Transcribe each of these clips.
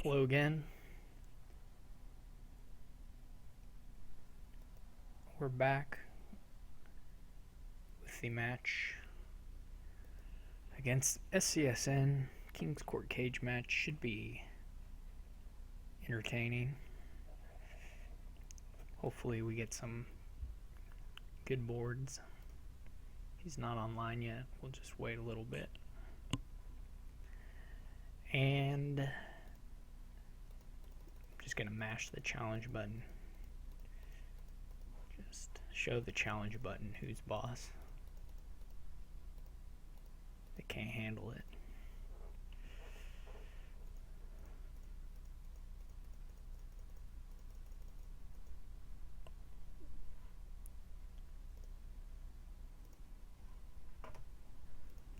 Hello again. We're back with the match against SCSN. King's Court Cage match should be entertaining. Hopefully we get some good boards. He's not online yet. We'll just wait a little bit. And I'm just going to mash the challenge button. Just show the challenge button who's boss. They can't handle it.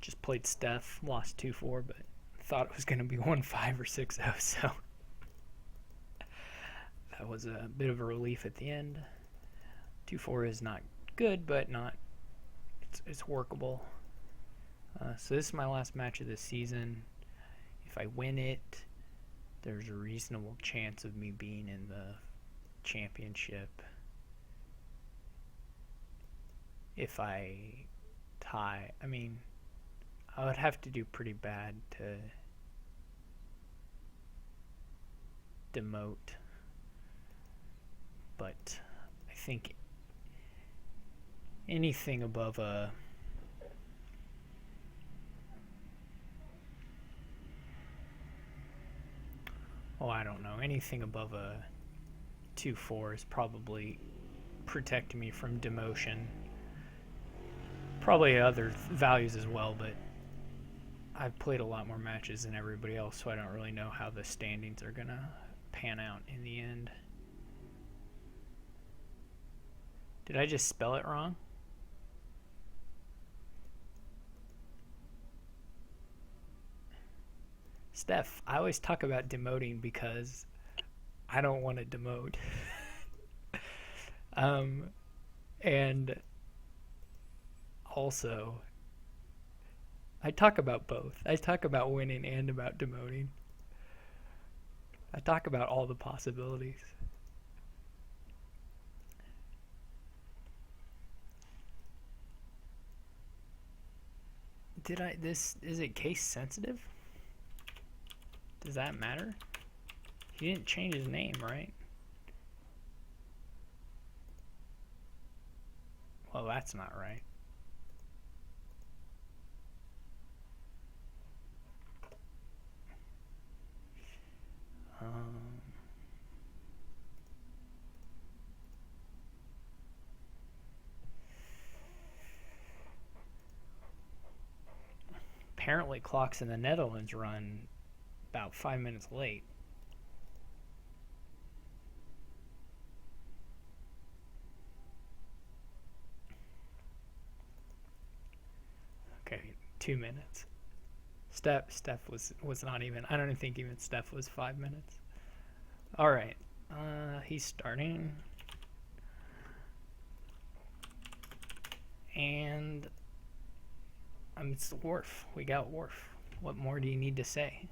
Just played Steph, lost 2-4, but thought it was going to be 1-5 or 6-0, so that was a bit of a relief at the end. 2-4 is not good, but it's workable. So this is my last match of the season. If I win it, there's a reasonable chance of me being in the championship. If I tie, I would have to do pretty bad to demote, but I think anything above anything above a 2-4 is probably protecting me from demotion. Probably other values as well, but I've played a lot more matches than everybody else, so I don't really know how the standings are gonna pan out in the end. Did I just spell it wrong? Steph, I always talk about demoting because I don't want to demote. And also, I talk about both. I talk about winning and about demoting. I talk about all the possibilities. Is it case sensitive? Does that matter? He didn't change his name, right? Well, that's not right. Apparently clocks in the Netherlands run about 5 minutes late. Okay, 2 minutes. Steph was not even. I don't think even Steph was 5 minutes. All right, he's starting, and it's Worf. We got Worf. What more do you need to say?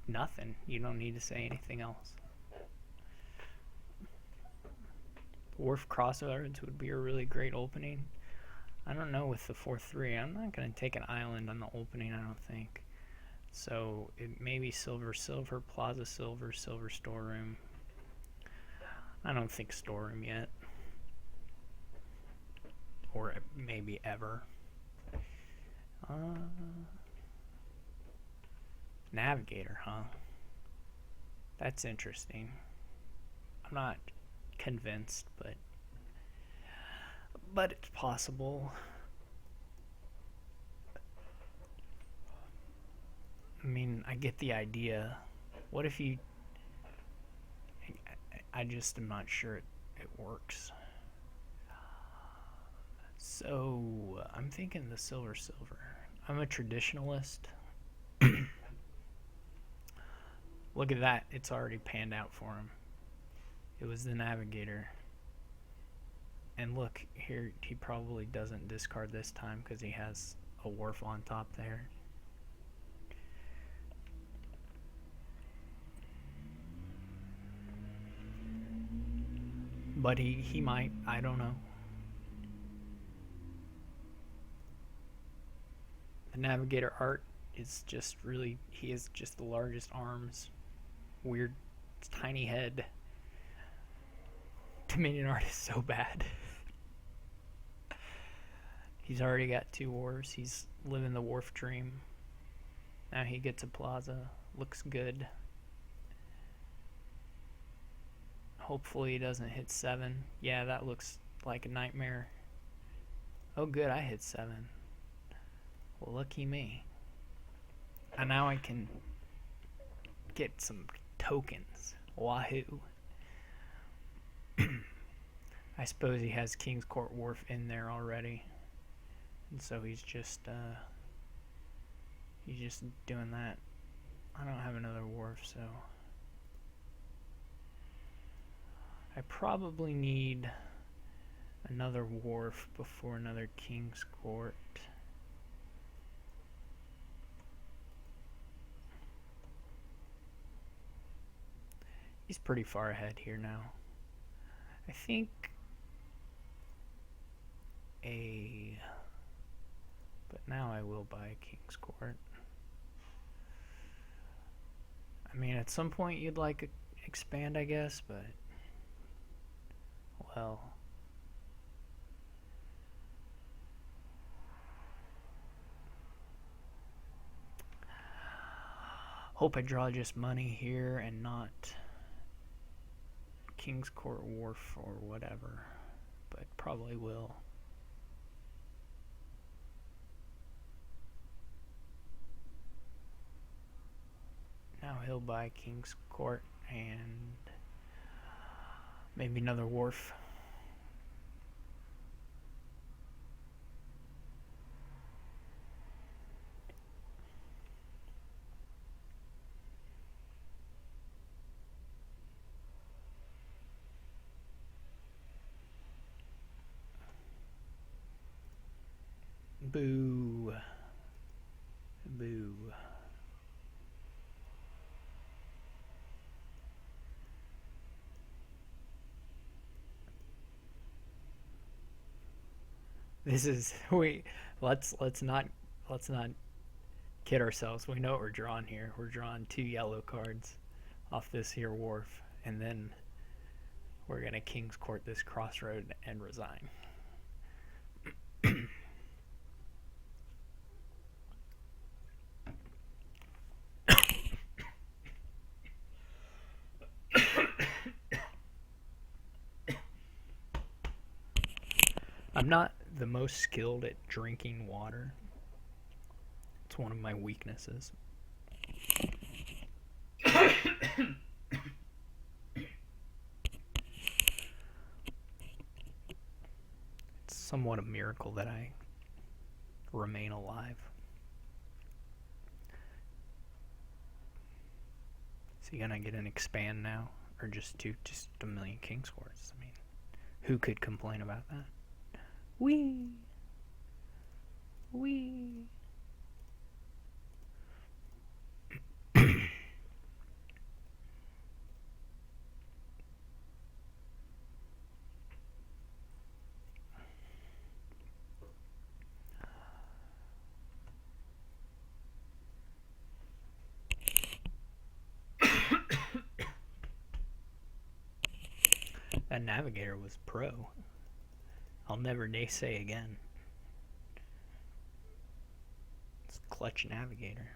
Nothing. You don't need to say anything else. Worf crossroads would be a really great opening. I don't know with the 4-3. I'm not going to take an island on the opening, I don't think. So it may be silver, plaza silver storeroom. I don't think storeroom yet. Or maybe ever. Navigator, huh? That's interesting. I'm not convinced, but it's possible. I get the idea. What if you... I just am not sure it works. So, I'm thinking the silver. I'm a traditionalist. Look at that. It's already panned out for him. It was the navigator. And look, here he probably doesn't discard this time because he has a wharf on top there. But he might, I don't know. The Navigator art is just really, he has just the largest arms, weird tiny head. Dominion art is so bad. He's already got 2 wharves. He's living the wharf dream. Now he gets a plaza. Looks good. Hopefully he doesn't hit 7. Yeah, that looks like a nightmare. Oh good, I hit 7. Well, lucky me. And now I can get some tokens. Wahoo. I suppose he has King's Court Wharf in there already. And so he's just doing that. I don't have another wharf, so I probably need another wharf before another King's Court. He's pretty far ahead here now. I think but now I will buy King's Court. I mean, at some point you'd like expand, I guess, but well, hope I draw just money here and not King's Court Wharf or whatever, but probably will. Now he'll buy King's Court and maybe another wharf. Boo. Boo. This is let's not kid ourselves. We know what we're drawing here. We're drawing 2 yellow cards off this here wharf, and then we're gonna King's Court this crossroad and resign. I'm not the most skilled at drinking water. It's one of my weaknesses. It's somewhat a miracle that I remain alive. Is he gonna get an expand now? Or just a million King's Courts? I mean, who could complain about that? Wee. That Navigator was pro. I'll never naysay again. It's clutch Navigator.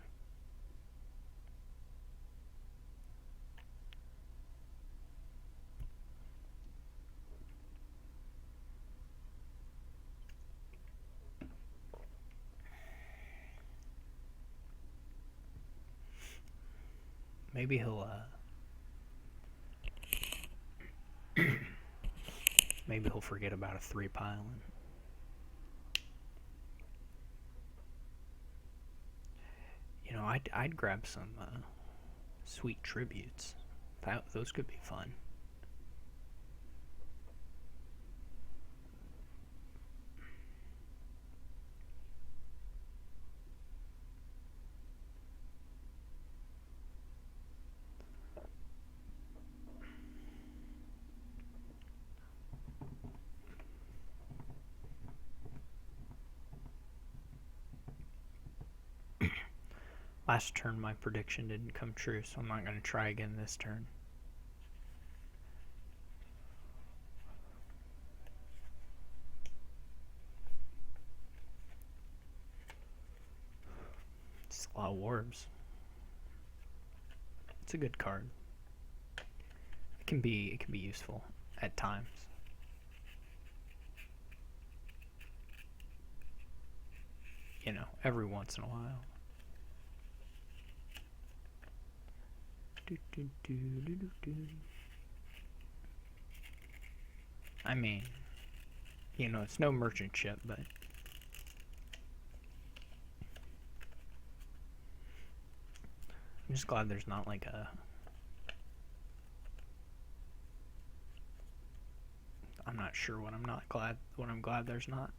Maybe he'll maybe he'll forget about a 3 piling. You know, I'd grab some sweet tributes. Those could be fun. Last turn my prediction didn't come true, so I'm not going to try again this turn. It's a lot of warbs. It's a good card. It can be useful at times. You know, every once in a while. I mean, you know, it's no merchant ship, but I'm just glad there's not like a... I'm not sure what I'm glad there's not.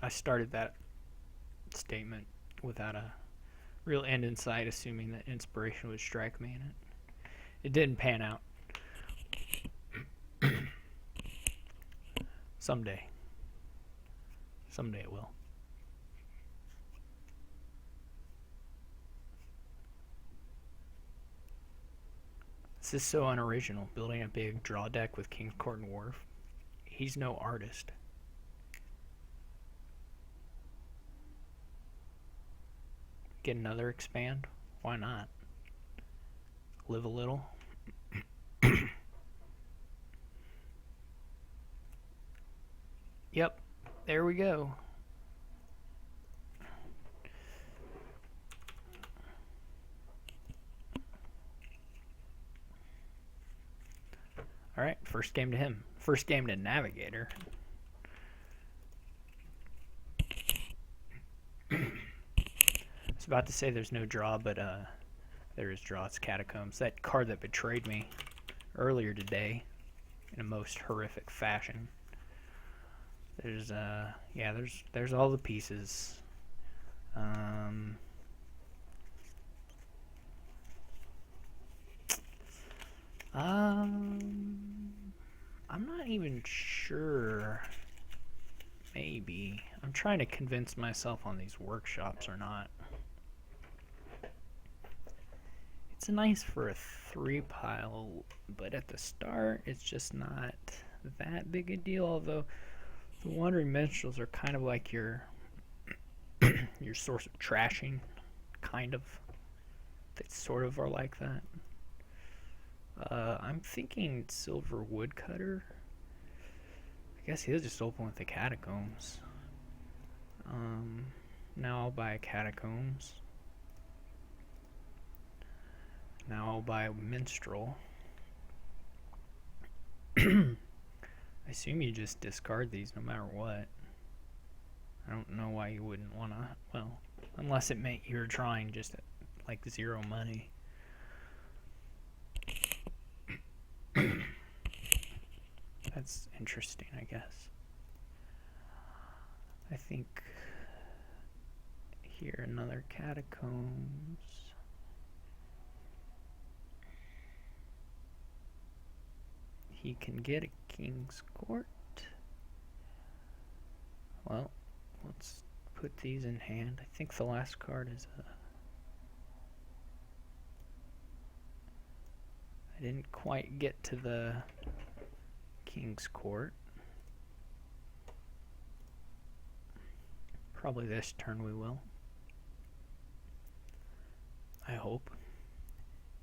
I started that statement without a real end in sight, assuming that inspiration would strike me, and it didn't pan out. Someday it will. This is so unoriginal, building a big draw deck with King's Court and Wharf. He's no artist. Get another expand? Why not? Live a little. Yep, there we go. Alright, first game to him. First game to Navigator. I was about to say there's no draw, but there is draw. It's Catacombs. That card that betrayed me earlier today in a most horrific fashion. There's yeah, there's all the pieces. I'm not even sure. Maybe. I'm trying to convince myself on these workshops or not. It's nice for a 3-pile, but at the start it's just not that big a deal, although the Wandering Minstrels are kind of like your your source of trashing, kind of. They sort of are like that. I'm thinking Silver Woodcutter. I guess he'll just open with the Catacombs. Now I'll buy Catacombs. Now I'll buy a Minstrel. I assume you just discard these no matter what. I don't know why you wouldn't want to. Well, unless it meant you were trying just at, like, 0 money. That's interesting, I guess. I think here another Catacombs. He can get a King's Court. Well, let's put these in hand. I think the last card is a... I didn't quite get to the King's Court. Probably this turn we will. I hope.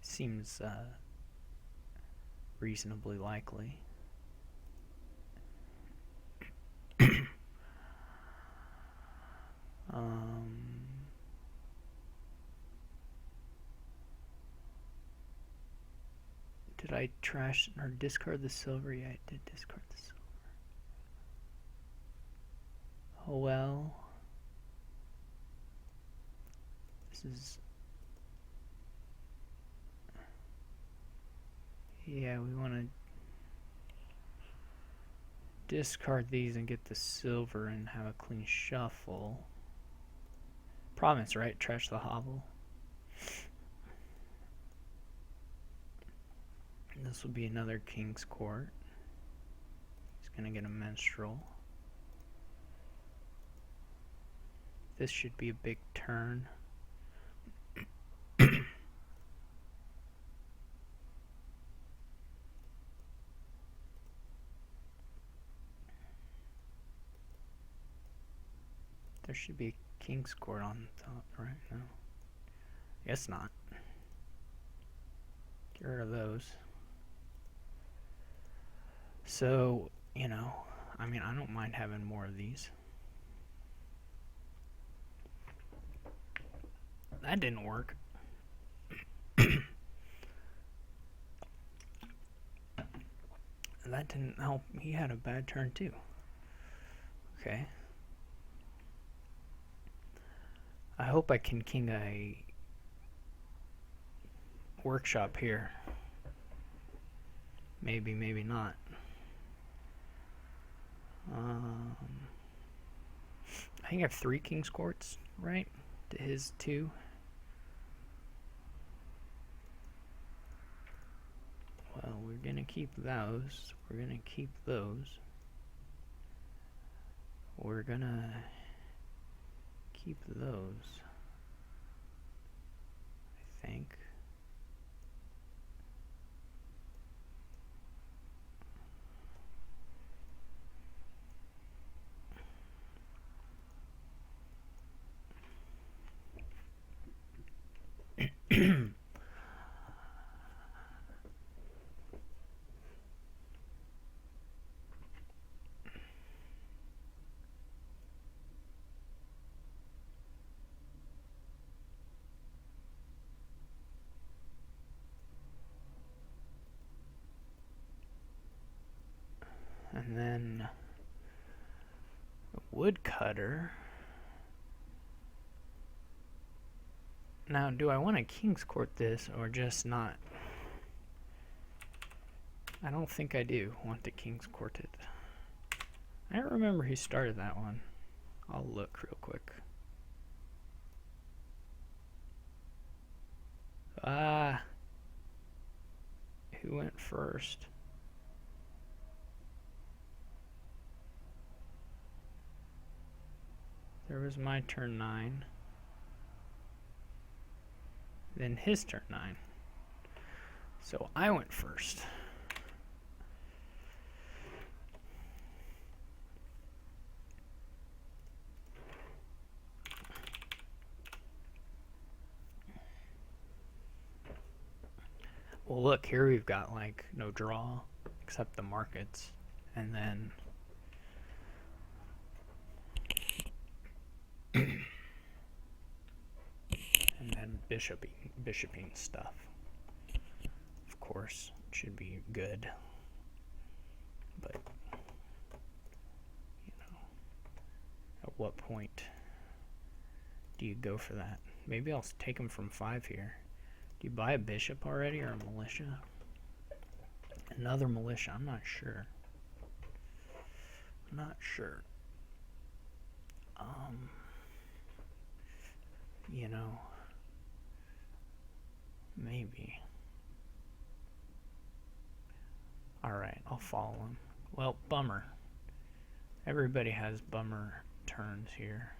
Seems reasonably likely. Did I trash or discard the silver? Yeah, I did discard the silver. Oh well. This is... Yeah, we want to discard these and get the silver and have a clean shuffle. Promise, right? Trash the hovel. This will be another King's Court. He's gonna get a Minstrel. This should be a big turn. There should be a king's court on the top, right? No. Guess not. Get rid of those. So, you know, I mean, I don't mind having more of these. That didn't work. That didn't help. He had a bad turn too. Okay. I hope I can king a workshop here. Maybe, maybe not. I think I have 3 king's courts, right? To his 2. Well, we're gonna keep those. We're gonna keep those. We're gonna keep those, I think. And then a woodcutter. Now, do I want to king's court this or just not? I don't think I do want to king's court it. I don't remember who started that one. I'll look real quick. Who went first? There was my turn 9. Then his turn 9. So I went first. Well, look, here we've got like no draw except the markets, and then bishoping stuff. Of course, it should be good, but you know, at what point do you go for that? Maybe I'll take him from 5 here. Do you buy a bishop already or a militia? Another militia, I'm not sure. You know, maybe. Alright, I'll follow him. Well, bummer. Everybody has bummer turns here.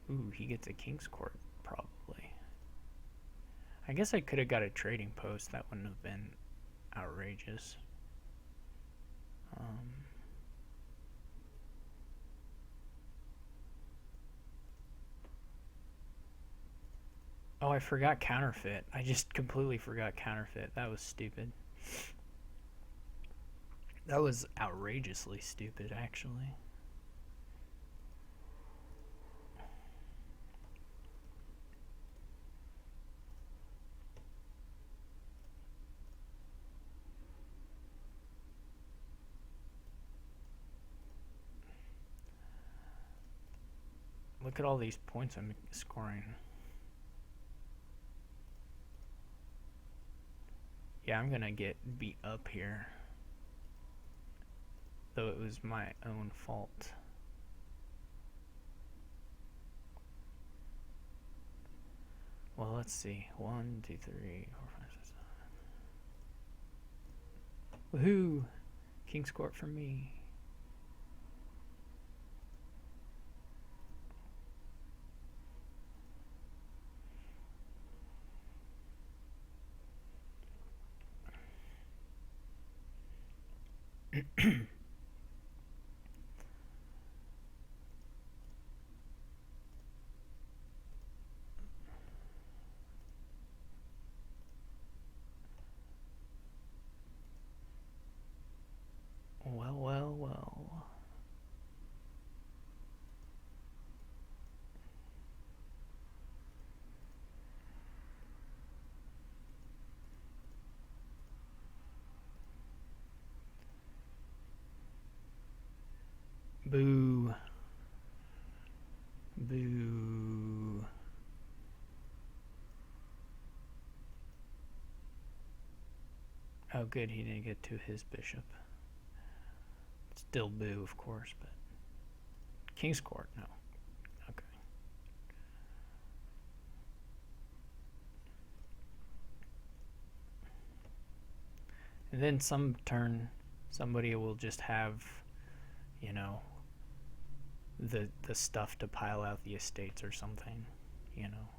Ooh, he gets a king's court, probably. I guess I could have got a trading post. That wouldn't have been outrageous. Oh, I forgot counterfeit. I just completely forgot counterfeit. That was stupid. That was outrageously stupid, actually. Look at all these points I'm scoring. Yeah, I'm gonna get beat up here. Though it was my own fault. Well, let's see. 1, 2, 3, 4, 5, 6, 7. Woohoo! King's court for me. Well, well, well. Boo. Boo. Oh, good, he didn't get to his bishop. Still boo, of course, but King's Court, no. Okay. And then some turn, somebody will just have, you know, the stuff to pile out the estates or something, you know.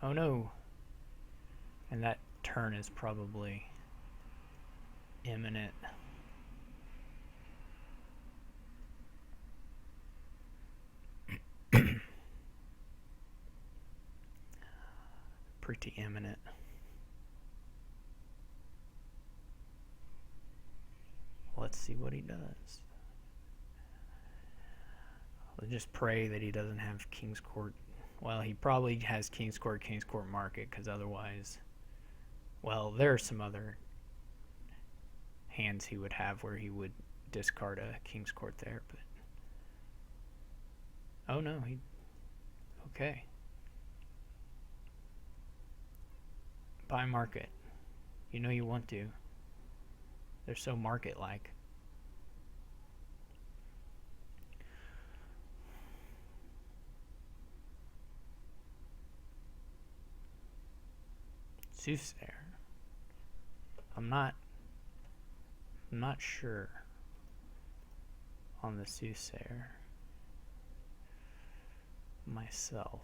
Oh no. And that turn is probably imminent. Pretty imminent. Let's see what he does. We'll just pray that he doesn't have King's Court. Well, he probably has King's Court Market, because otherwise, well, there are some other hands he would have where he would discard a King's Court there, but oh no, he okay. Buy market. You know you want to. They're so market-like. Soothsayer. I'm not sure on the Soothsayer myself.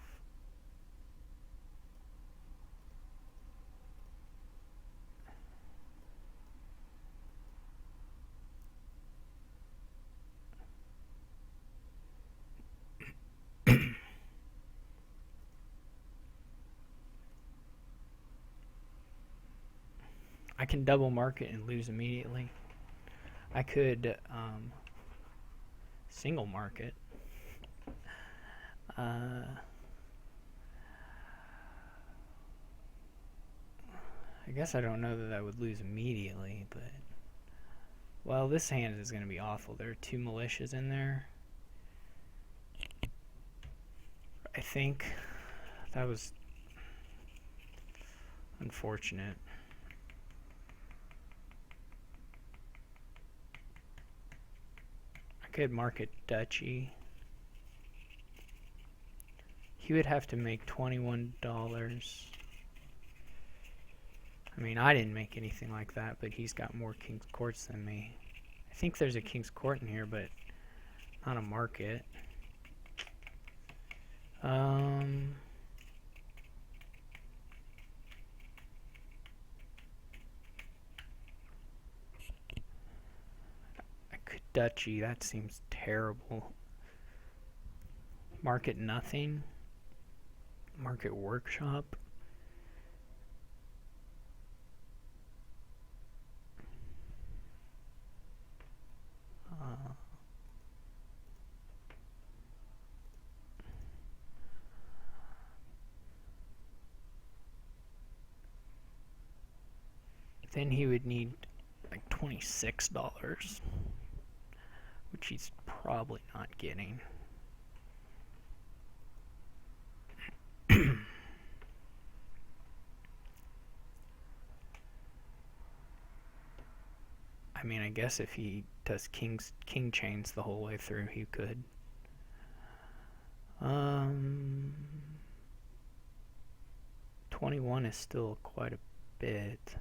I can double market and lose immediately. I could single market. I guess I don't know that I would lose immediately, but well, this hand is going to be awful. There are 2 militias in there. I think that was unfortunate. I could market duchy. He would have to make $21. I mean, I didn't make anything like that, but he's got more King's Courts than me. I think there's a King's Court in here, but not a market. I could duchy. That seems terrible. Market nothing. Market workshop. Then he would need like $26, which he's probably not getting. I mean, I guess if he does king chains the whole way through, he could. 21 is still quite a bit.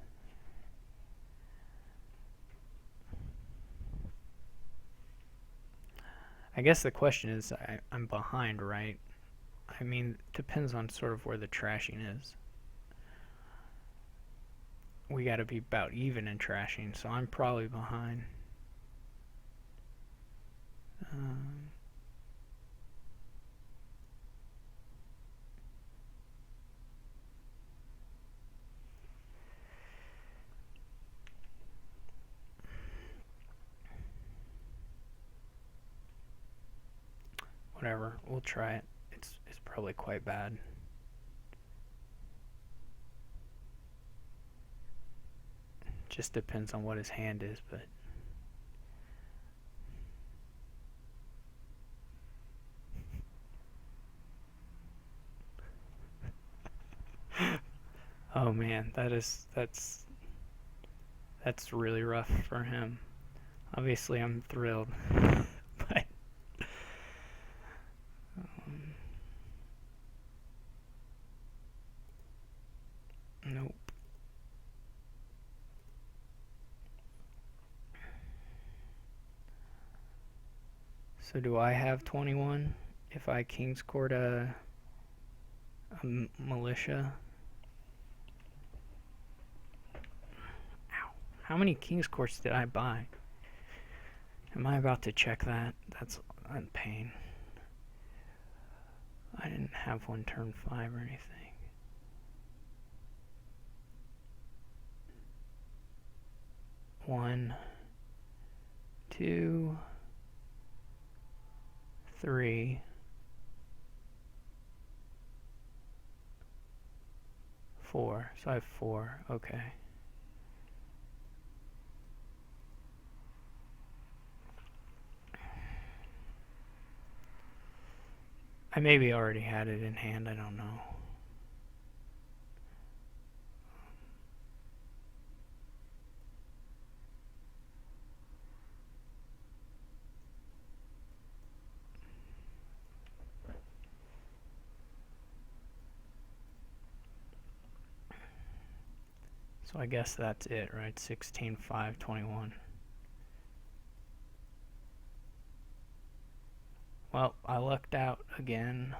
I guess the question is, I'm behind, right? I mean, it depends on sort of where the trashing is. We got to be about even in trashing, so I'm probably behind. Whatever, we'll try it. It's probably quite bad. Just depends on what his hand is, but oh man, that's really rough for him. Obviously, I'm thrilled, but nope. So do I have 21 if I king's court a militia? Ow. How many king's courts did I buy? Am I about to check that? That's a pain. I didn't have one turn 5 or anything. One, two, 3, 4. So I have 4. Okay. I maybe already had it in hand, I don't know. So I guess that's it, right? 16, 5, 21. Well, I lucked out again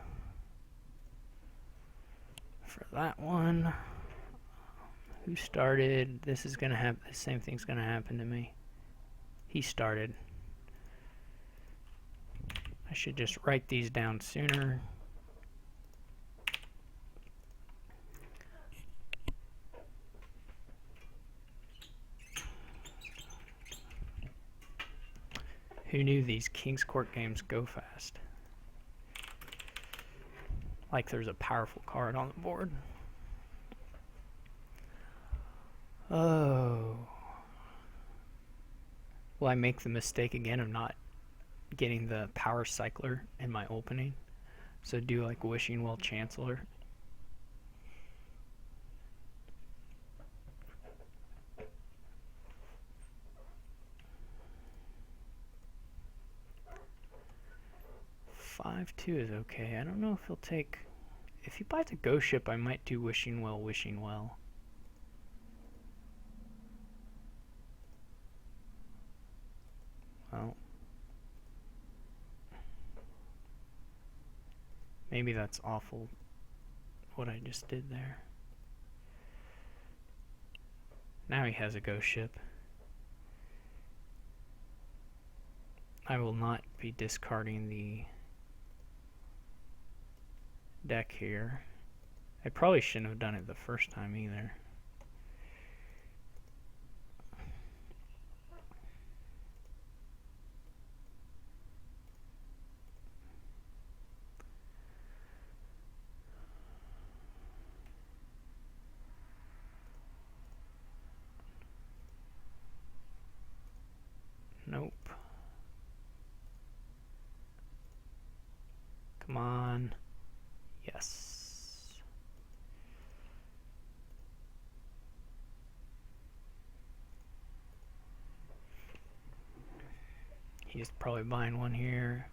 for that one. Who started? This is gonna happen. The same thing's gonna happen to me. He started. I should just write these down sooner. Who knew these King's Court games go fast? Like there's a powerful card on the board. Oh. Will I make the mistake again of not getting the power cycler in my opening? So do like Wishing Well Chancellor. Five two is okay. I don't know if he'll take. If he buys a ghost ship, I might do Wishing Well, Wishing Well. Well, maybe that's awful what I just did there. Now he has a ghost ship. I will not be discarding the deck here. I probably shouldn't have done it the first time either. Nope. Come on. Yes. He's probably buying one here.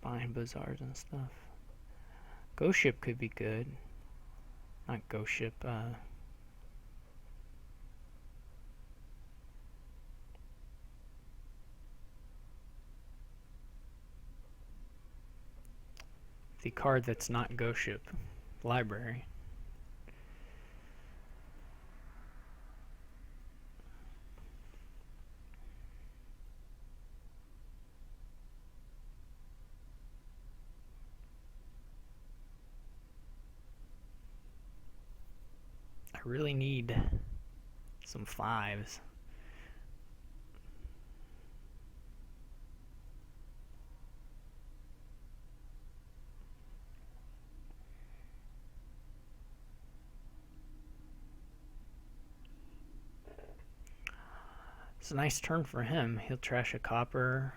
buying bazaars and stuff. Ghost ship could be good. Not ghost ship, the card that's not ghost ship. Library. I really need some 5s. It's a nice turn for him. He'll trash a copper,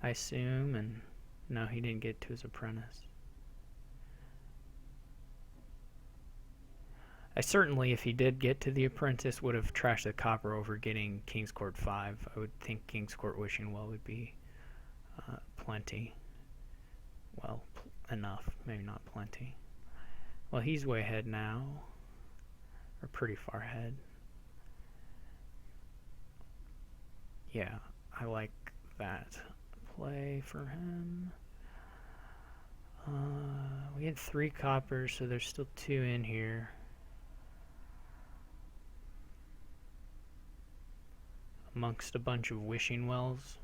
I assume, and no, he didn't get to his apprentice. I certainly, if he did get to the apprentice, would have trashed the copper over getting King's Court 5. I would think King's Court Wishing Well would be plenty. Well, enough. Maybe not plenty. Well, he's way ahead now. Or pretty far ahead. Yeah, I like that play for him. We had 3 coppers, so there's still 2 in here. Amongst a bunch of wishing wells.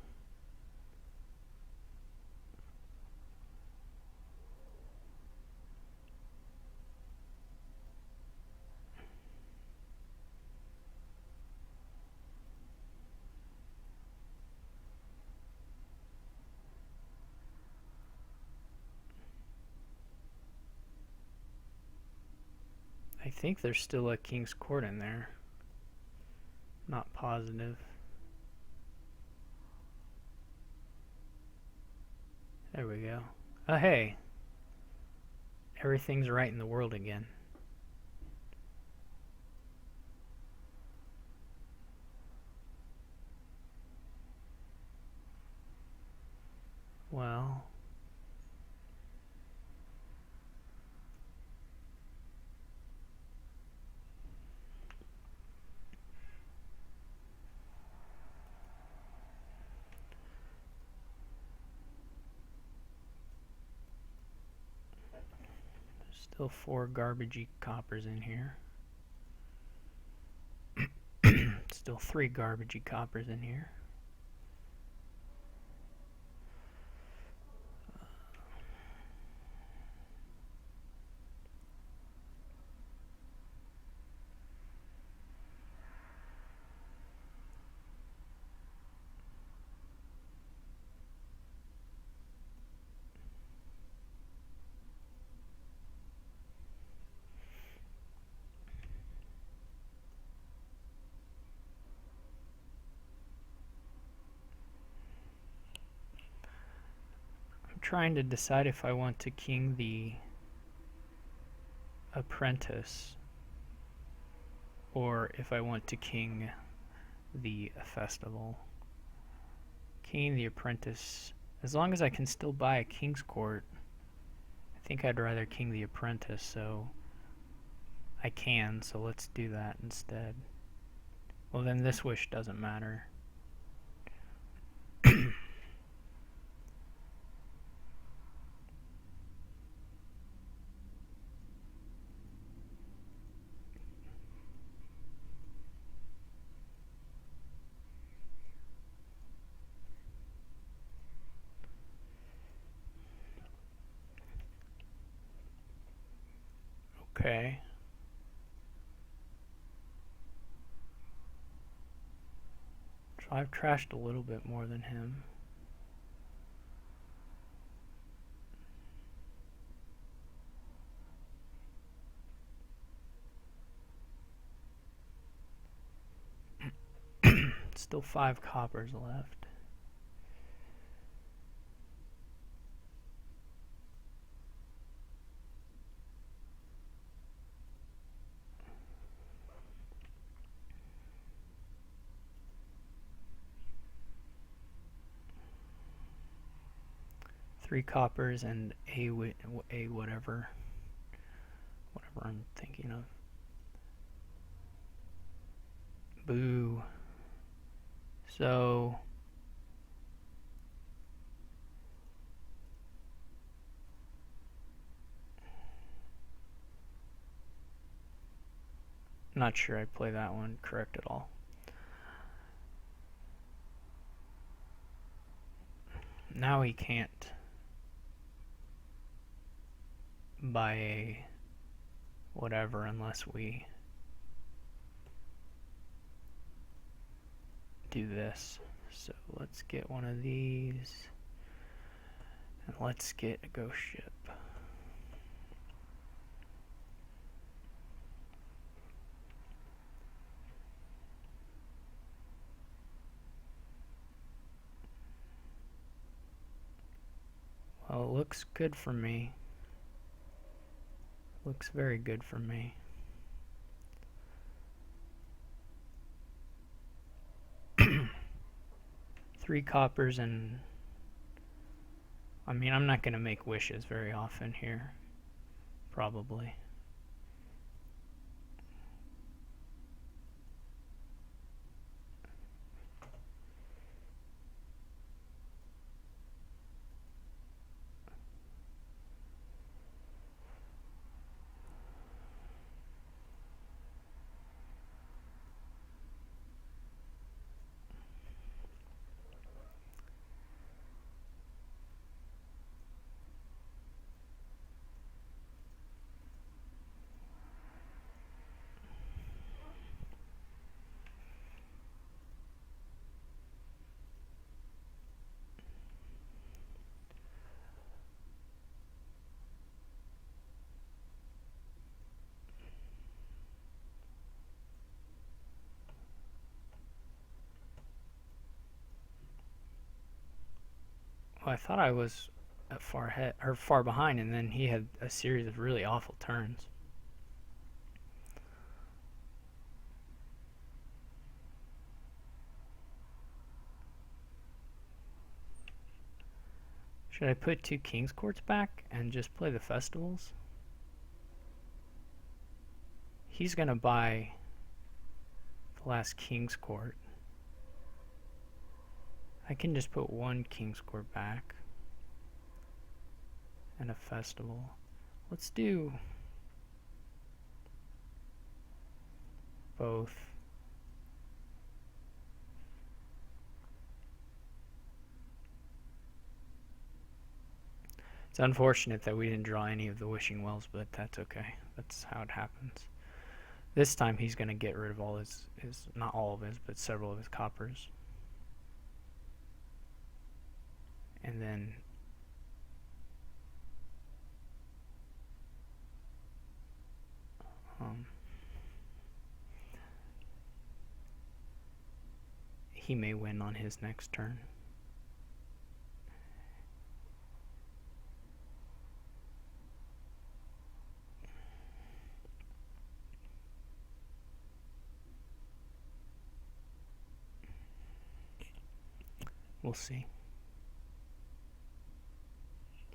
I think there's still a King's Court in there. Not positive. There we go. Oh, hey. Everything's right in the world again. Well. Still 4 garbagey coppers in here. Still 3 garbagey coppers in here. Trying to decide if I want to king the apprentice or if I want to king the festival. King the apprentice, as long as I can still buy a King's Court, I think I'd rather king the apprentice, so I can, so let's do that instead. Well, then this wish doesn't matter. Okay. So I've trashed a little bit more than him. Still 5 coppers left. 3 coppers and a whatever I'm thinking of. Boo. So not sure I play that one correct at all. Now he can't buy a whatever unless we do this. So let's get one of these and let's get a ghost ship. Well, it looks good for me. Looks very good for me. Three coppers and... I mean, I'm not going to make wishes very often here. Probably. Well, I thought I was far ahead or far behind, and then he had a series of really awful turns. Should I put 2 King's Courts back and just play the festivals? He's gonna buy the last King's Court. I can just put 1 King's Court back and a festival. Let's do both. It's unfortunate that we didn't draw any of the wishing wells, but that's okay. That's how it happens. This time he's going to get rid of all his, not all of his, but several of his coppers. And then he may win on his next turn. We'll see.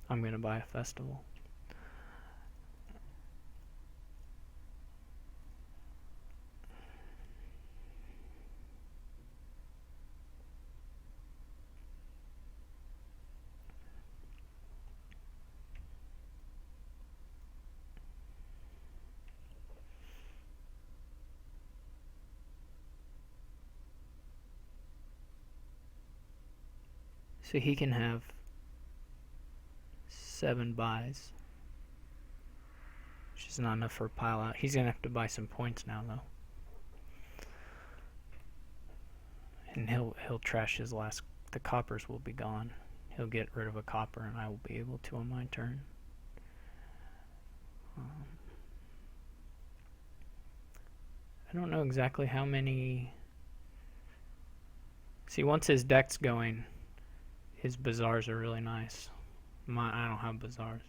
I'm going to buy a festival. So he can have 7 buys, which is not enough for a pile out. He's gonna have to buy some points now, though, and he'll trash his last. The coppers will be gone. He'll get rid of a copper, and I will be able to on my turn. I don't know exactly how many. See, once his deck's going, his bazaars are really nice. I don't have bazaars.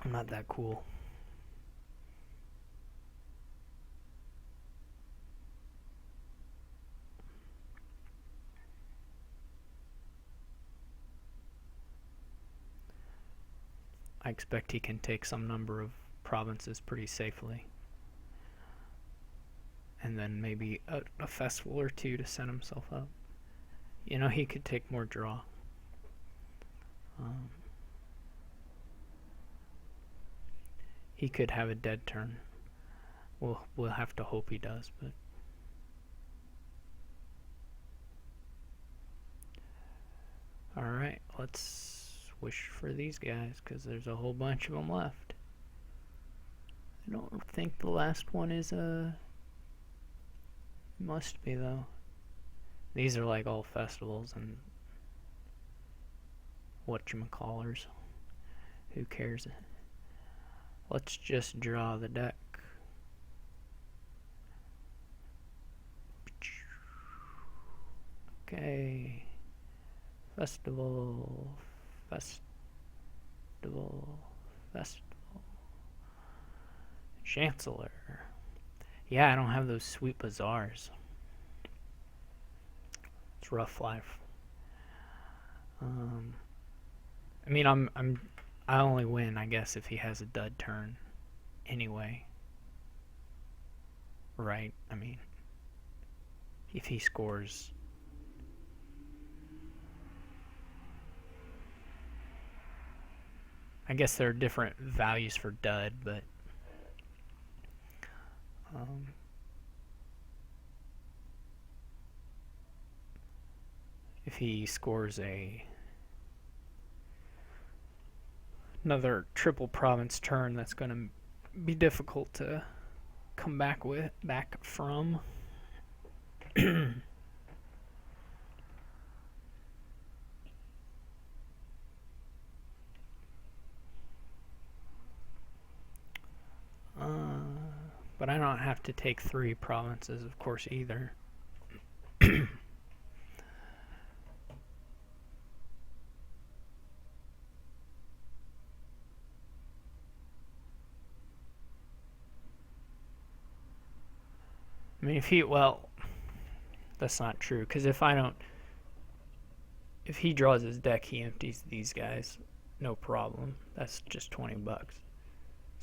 I'm not that cool. I expect he can take some number of provinces pretty safely. And then maybe a festival or two to set himself up. You know, he could take more draw. He could have a dead turn. We'll have to hope he does, but alright, let's wish for these guys, because there's a whole bunch of them left. I don't think the last one is must be, though. These are like all festivals and whatchamacallers. Who cares? Let's just draw the deck. Okay. Festival. Chancellor. Yeah, I don't have those sweet bazaars. It's rough life. I mean, I only win, I guess, if he has a dud turn. Anyway. Right? I mean, if he scores. I guess there are different values for dud, but if he scores another triple province turn, that's going to be difficult to come back from. But I don't have to take 3 provinces, of course, either. I mean, well, that's not true, because if he draws his deck, he empties these guys, no problem. That's just $20.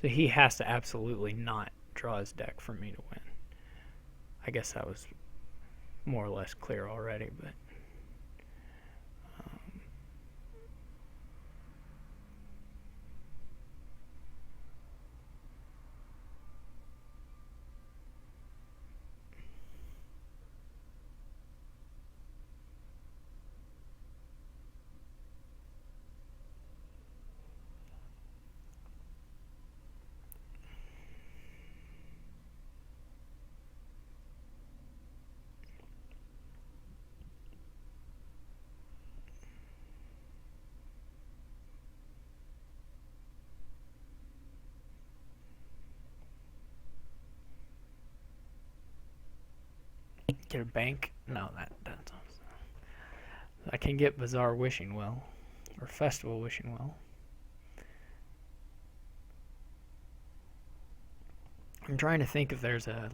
So he has to absolutely not draw his deck for me to win. I guess that was more or less clear already, but get a bank? No, that's I can get Bazaar Wishing Well, or Festival Wishing Well. I'm trying to think if there's a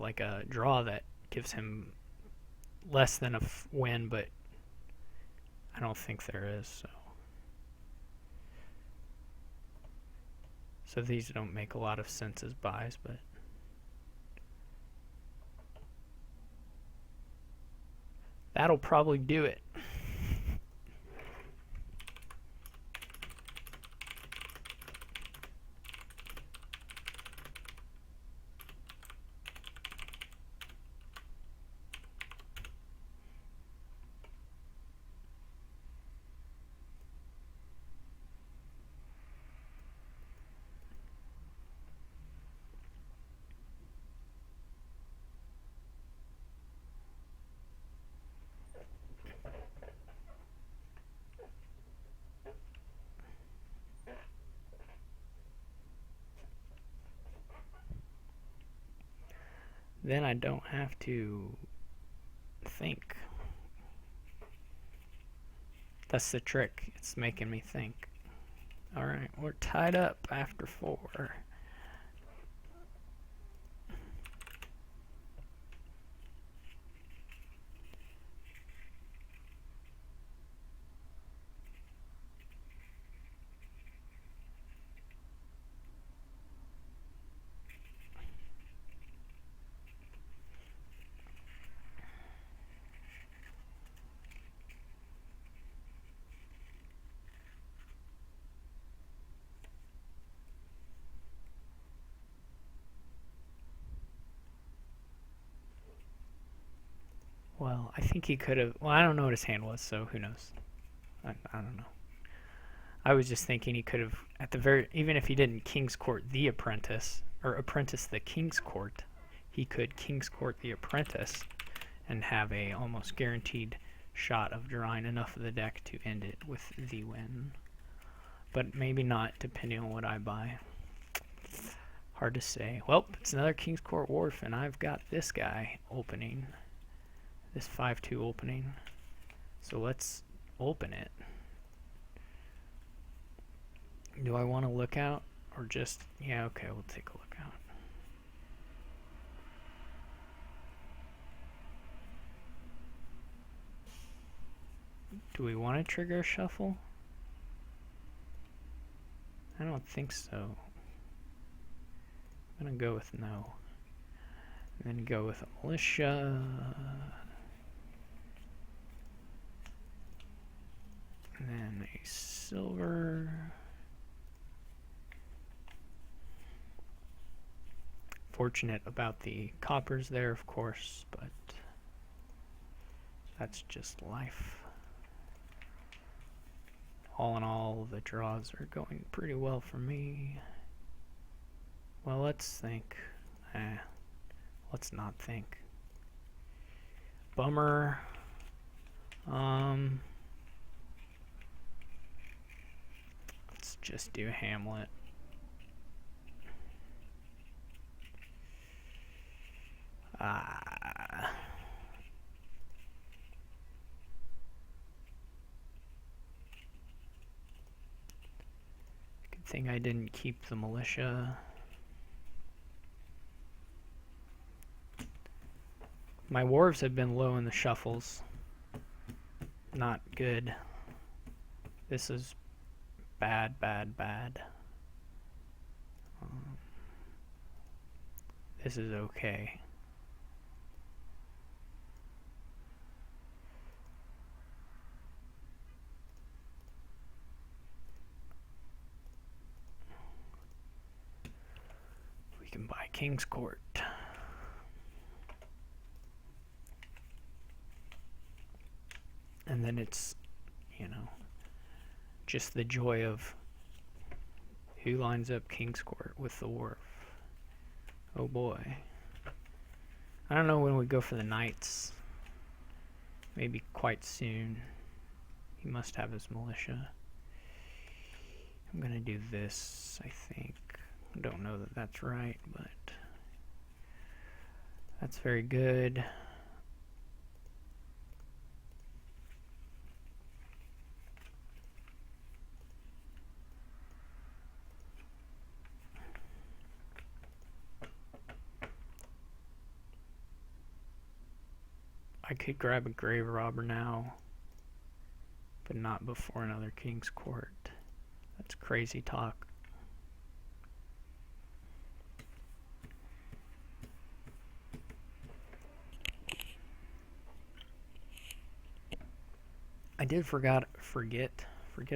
draw that gives him less than a win, but I don't think there is. So these don't make a lot of sense as buys, but that'll probably do it. Then I don't have to think. That's the trick. It's making me think. Alright, we're tied up after 4. Well, I think he could have. Well, I don't know what his hand was, so who knows? I don't know. I was just thinking he could have, at the very, even if he didn't King's Court the Apprentice, or Apprentice the King's Court, he could King's Court the Apprentice and have a almost guaranteed shot of drawing enough of the deck to end it with the win. But maybe not, depending on what I buy. Hard to say. Well, it's another King's Court Wharf, and I've got this guy opening. This 5-2 opening. So let's open it. Do I want to look out? Or just... Yeah, okay, we'll take a look out. Do we want to trigger a shuffle? I don't think so. I'm going to go with no. And then go with a militia. And then a silver. Fortunate about the coppers there, of course, but that's just life. All in all, the draws are going pretty well for me. Well, let's think. Let's not think. Bummer. Let's just do Hamlet. Good thing I didn't keep the militia. My wharves have been low in the shuffles. Not good. This is bad, bad, bad. This is okay. We can buy King's Court. And then it's, you know, just the joy of who lines up King's Court with the wharf. Oh boy. I don't know when we go for the knights. Maybe quite soon. He must have his militia. I'm gonna do this, I think. I don't know that that's right, but that's very good. I could grab a grave robber now, but not before another King's Court. That's crazy talk. I did forget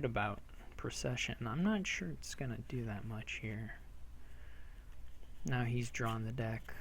about Procession. I'm not sure it's gonna do that much here. Now he's drawn the deck.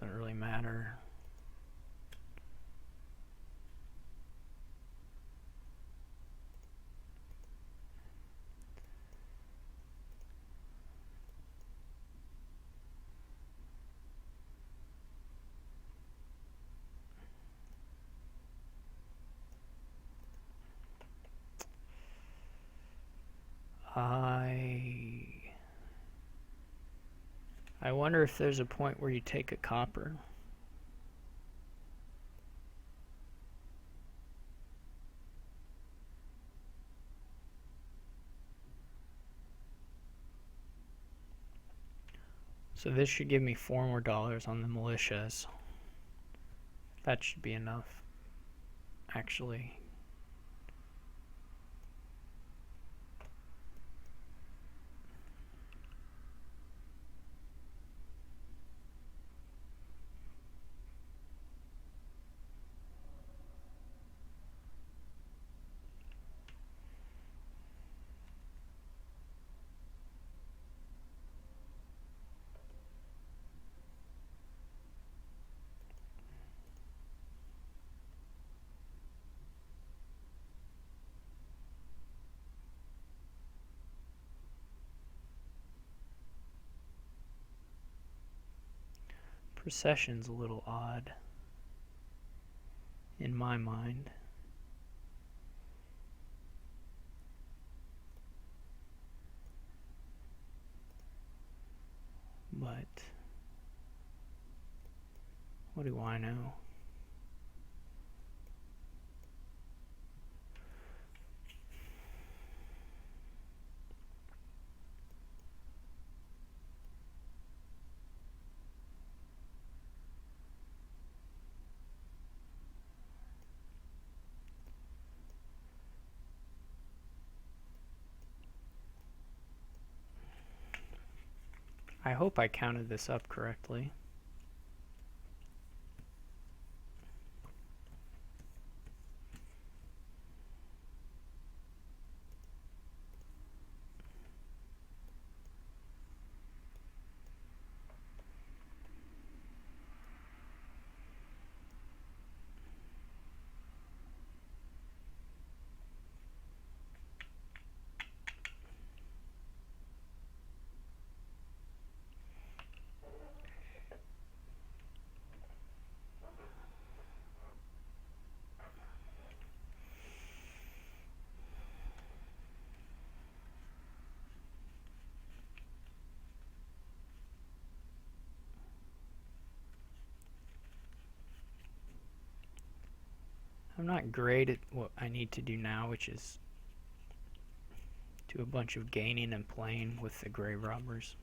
Doesn't really matter. I wonder if there's a point where you take a copper. So this should give me $4 more on the militias. That should be enough, actually. Procession's a little odd in my mind. But what do I know? I hope I counted this up correctly. I'm not great at what I need to do now, which is do a bunch of gaining and playing with the grave robbers.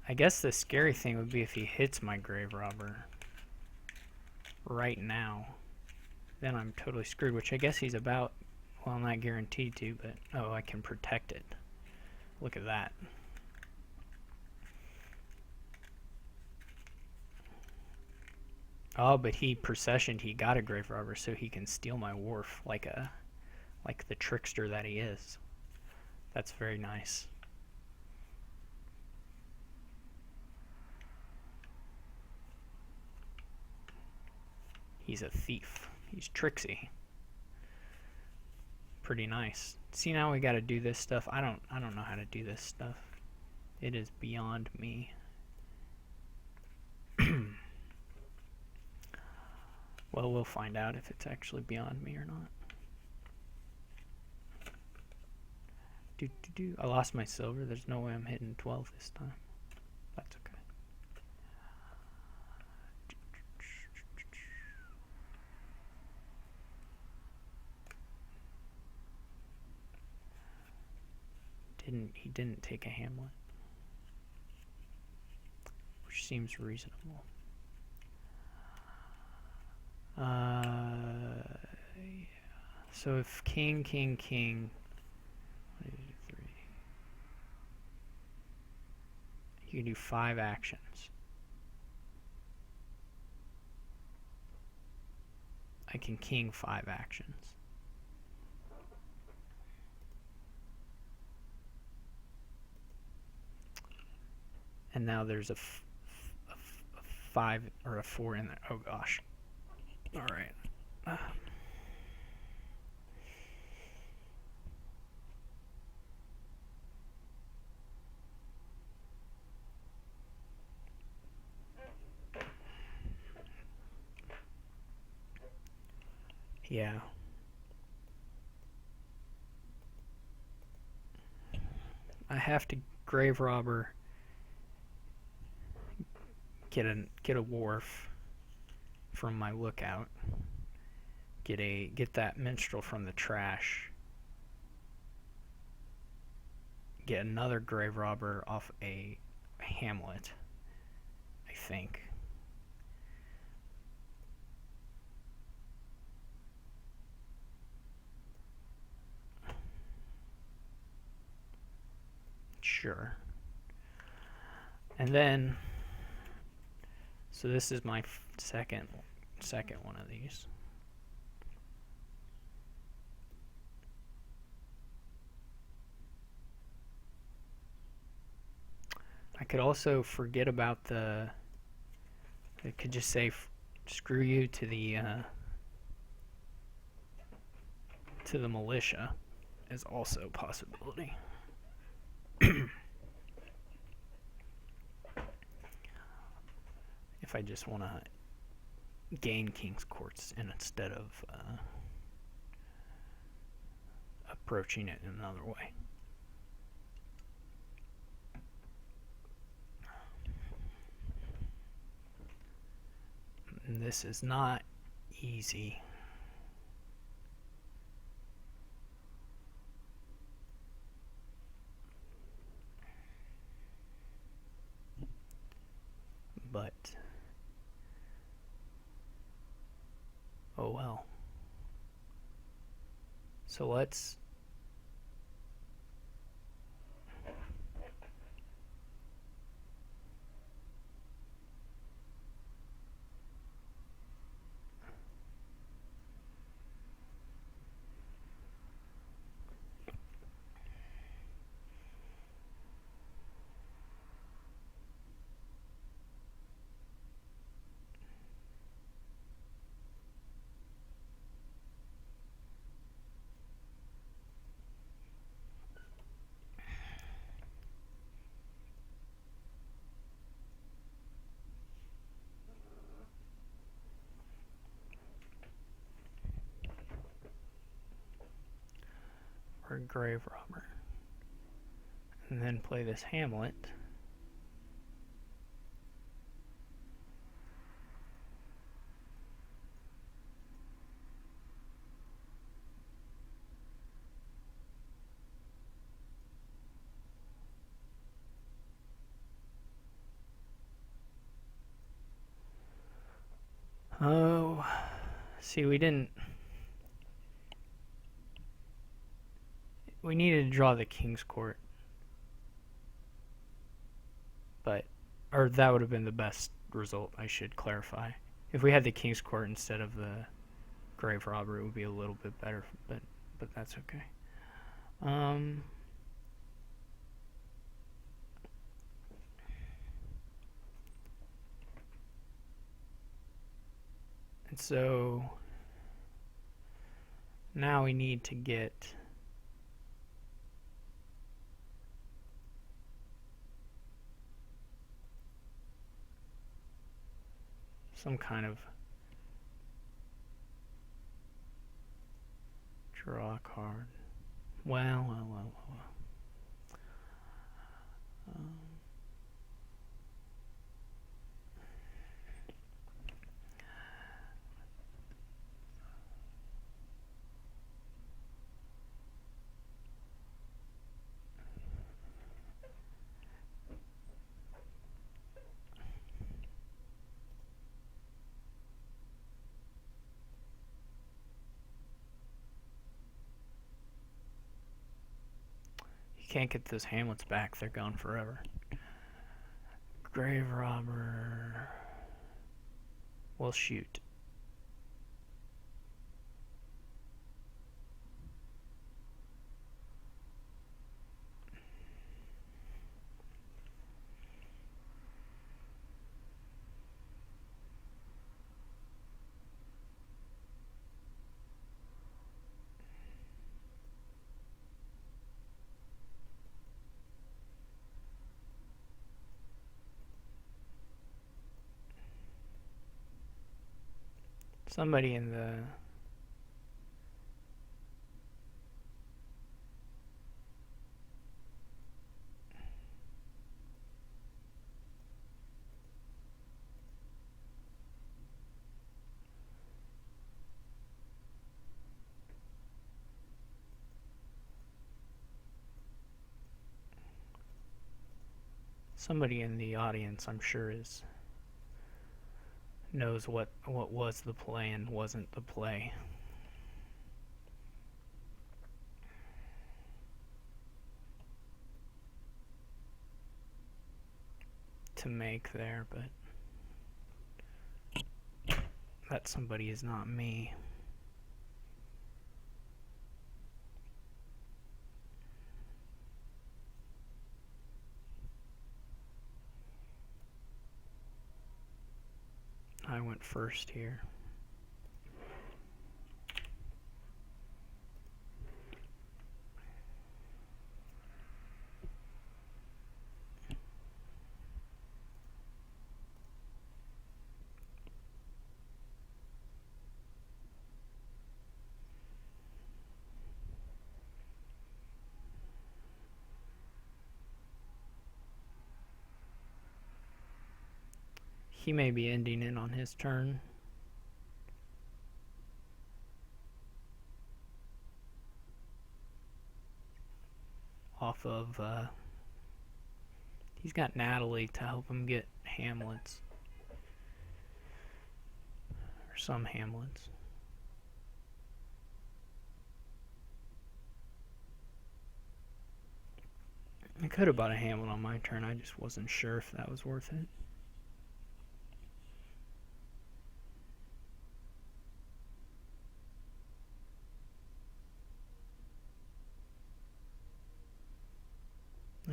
I guess the scary thing would be if he hits my grave robber right now. Then I'm totally screwed, which I guess he's about, well, not guaranteed to, but oh, I can protect it. Look at that. Oh, but he processioned, he got a grave robber, so he can steal my wharf like the trickster that he is. That's very nice. He's a thief. He's tricksy. Pretty nice. See, now we got to do this stuff. I don't know how to do this stuff. It is beyond me. Well, we'll find out if it's actually beyond me or not. I lost my silver. There's no way I'm hitting 12 this time. That's okay. He didn't take a hamlet, which seems reasonable. Yeah. So if king, 1, 2, 3, you can do 5 actions. I can king 5 actions. And now there's a 5 or a 4 in there. Oh gosh. All right. Yeah. I have to grave robber, get a wharf from my lookout, get that minstrel from the trash, get another grave robber off a hamlet, I think. Sure. And then, so this is my second one of these. I could also forget about it could just say screw you to the militia is also a possibility. If I just want to gain king's courts instead of approaching it in another way. And this is not easy. But oh well. So let's or grave robber. And then play this hamlet. Oh, see, we needed to draw the king's court. Or that would have been the best result, I should clarify. If we had the king's court instead of the grave robber, it would be a little bit better, but that's okay. And so now we need to get some kind of draw a card. Well. Can't get those hamlets back. They're gone forever. Grave robber. We'll shoot. Somebody in the Somebody in the audience, I'm sure, knows what was the play and wasn't the play to make there, but that somebody is not me. I went first here. He may be ending it on his turn. Off of, he's got Natalie to help him get Hamlets. Or some Hamlets. I could have bought a Hamlet on my turn, I just wasn't sure if that was worth it.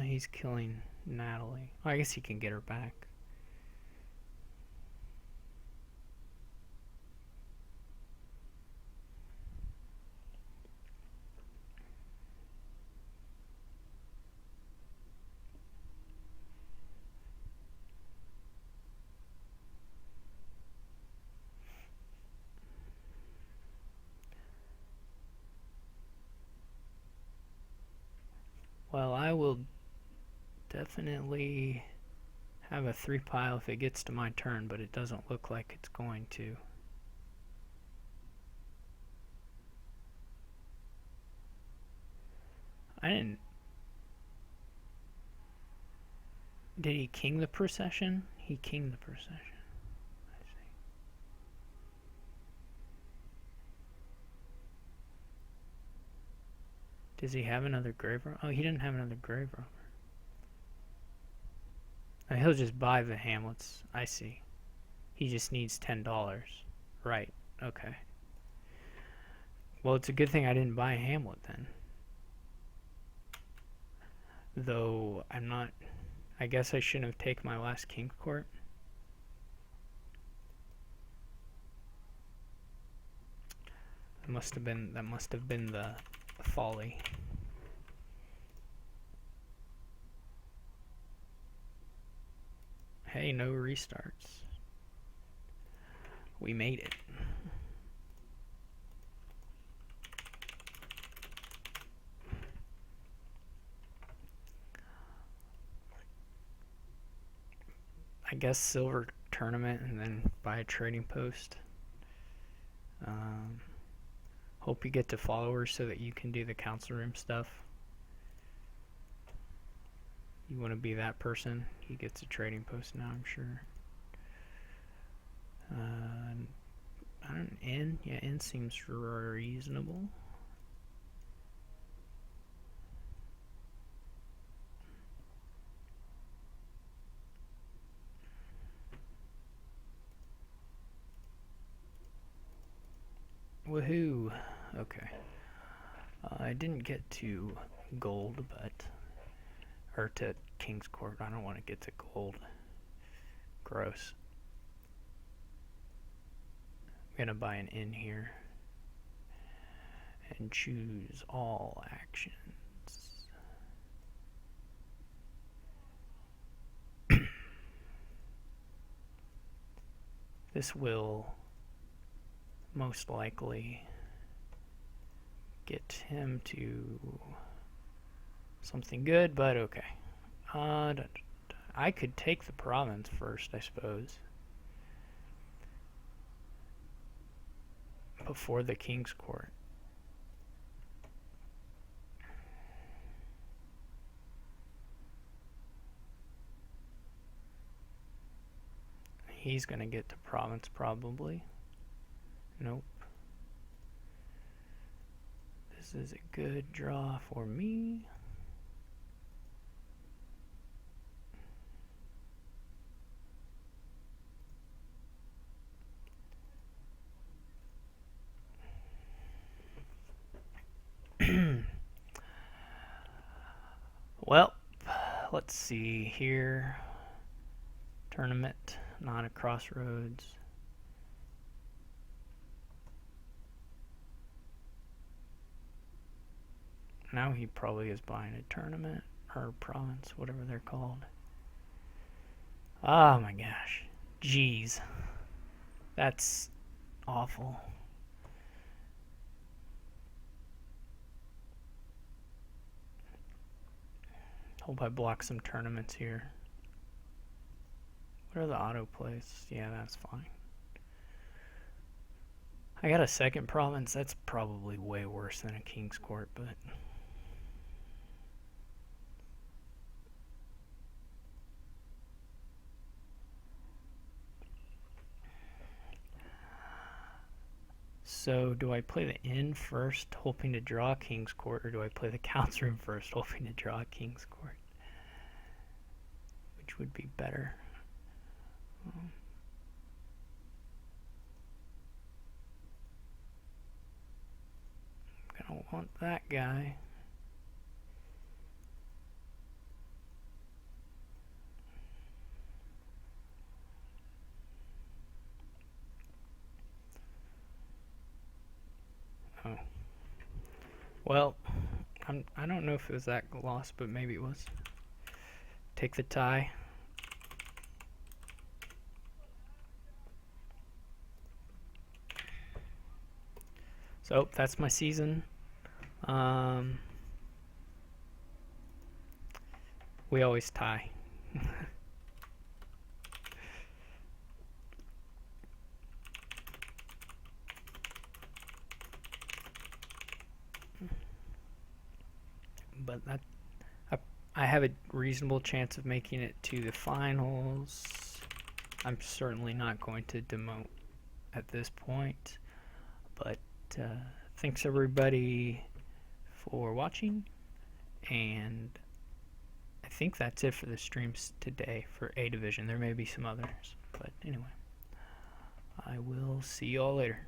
He's killing Natalie. Oh, I guess he can get her back. Well, I will definitely have a 3 pile if it gets to my turn, but it doesn't look like it's going to. I didn't... Did he king the procession? He kinged the procession. I see. Does he have another grave robber? Oh, he didn't have another grave robber. He'll just buy the Hamlets. I see. He just needs $10. Right. Okay. Well, it's a good thing I didn't buy a Hamlet then. Though, I'm not... I guess I shouldn't have taken my last King's Court. That must have been the folly. Hey, no restarts. We made it. I guess silver tournament and then buy a trading post. Hope you get to followers so that you can do the council room stuff. You want to be that person, he gets a trading post now, I'm sure. I don't N? Yeah, N seems reasonable. Woohoo! Okay. I didn't get to gold, but... Or to King's Court. I don't want to get to gold. Gross. I'm gonna buy an inn here. And choose all actions. This will most likely get him to something good, but okay. I could take the province first, I suppose. Before the King's Court. he's going to get to province probably. Nope. This is a good draw for me. Well, let's see here. Tournament, not a crossroads. Now he probably is buying a tournament or province, whatever they're called. Oh my gosh. Jeez. That's awful. Hope I block some tournaments here. What are the autoplays? Yeah, that's fine. I got a second province. That's probably way worse than a King's Court, but... So, do I play the inn first, hoping to draw King's Court, or do I play the Count's Room first, hoping to draw King's Court? Which would be better? I'm gonna want that guy. Oh. Well, I don't know if it was that loss, but maybe it was. Take the tie. So that's my season. We always tie. But that I have a reasonable chance of making it to the finals. I'm certainly not going to demote at this point, but thanks everybody for watching, and I think that's it for the streams today for A Division. There may be some others, but anyway, I will see you all later.